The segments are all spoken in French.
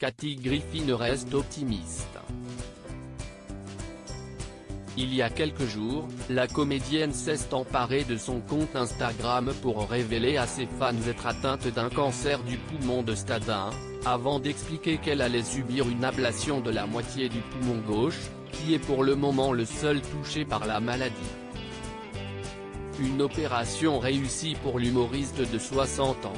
Kathy Griffin reste optimiste. Il y a quelques jours, la comédienne s'est emparée de son compte Instagram pour révéler à ses fans être atteinte d'un cancer du poumon de stade 1, avant d'expliquer qu'elle allait subir une ablation de la moitié du poumon gauche, qui est pour le moment le seul touché par la maladie. Une opération réussie pour l'humoriste de 60 ans.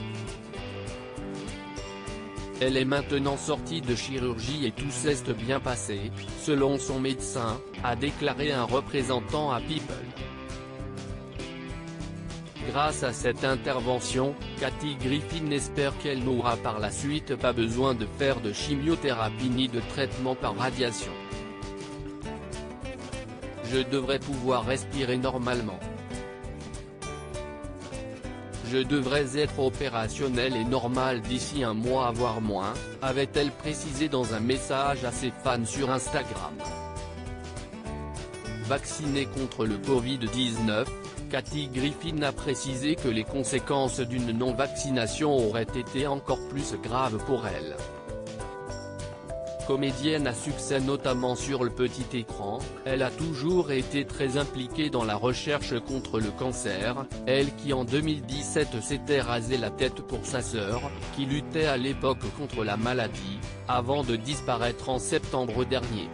Elle est maintenant sortie de chirurgie et tout s'est bien passé, selon son médecin, a déclaré un représentant à People. Grâce à cette intervention, Kathy Griffin espère qu'elle n'aura par la suite pas besoin de faire de chimiothérapie ni de traitement par radiation. Je devrais pouvoir respirer normalement. Je devrais être opérationnelle et normale d'ici un mois voire moins, avait-elle précisé dans un message à ses fans sur Instagram. Vaccinée contre le Covid-19, Kathy Griffin a précisé que les conséquences d'une non-vaccination auraient été encore plus graves pour elle. Comédienne à succès notamment sur le petit écran, elle a toujours été très impliquée dans la recherche contre le cancer, elle qui en 2017 s'était rasé la tête pour sa sœur, qui luttait à l'époque contre la maladie, avant de disparaître en septembre dernier.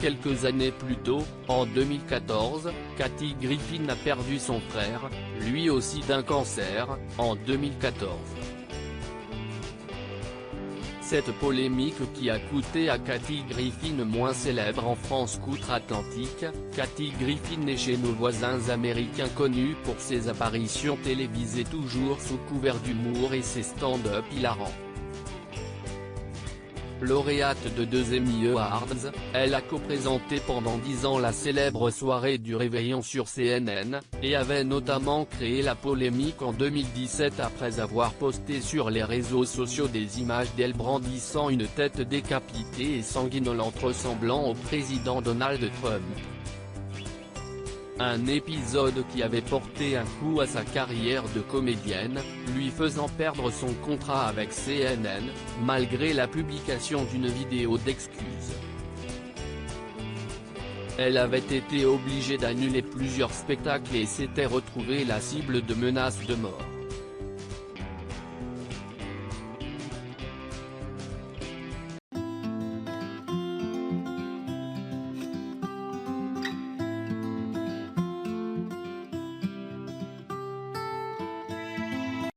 Quelques années plus tôt, en 2014, Kathy Griffin a perdu son frère, lui aussi d'un cancer, en 2014. Cette polémique qui a coûté à Kathy Griffin moins célèbre en France qu'outre-Atlantique, Kathy Griffin est chez nos voisins américains connue pour ses apparitions télévisées toujours sous couvert d'humour et ses stand-up hilarants. Lauréate de 2 Emmy Awards, elle a co-présenté pendant 10 ans la célèbre soirée du réveillon sur CNN, et avait notamment créé la polémique en 2017 après avoir posté sur les réseaux sociaux des images d'elle brandissant une tête décapitée et sanguinolente ressemblant au président Donald Trump. Un épisode qui avait porté un coup à sa carrière de comédienne, lui faisant perdre son contrat avec CNN, malgré la publication d'une vidéo d'excuses. Elle avait été obligée d'annuler plusieurs spectacles et s'était retrouvée la cible de menaces de mort.